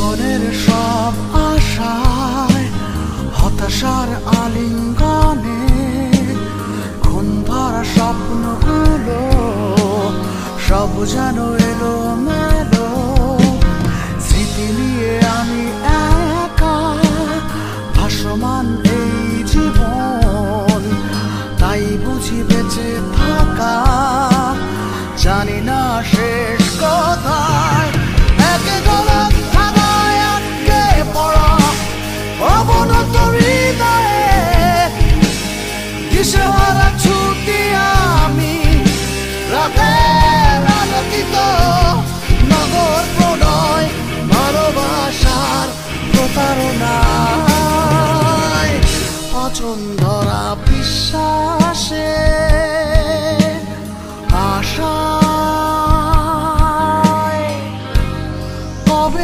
জীবনের সব আশায় হতাশার আলিঙ্গনে খুন ধরা স্বপ্নগুলো সব যেন এলো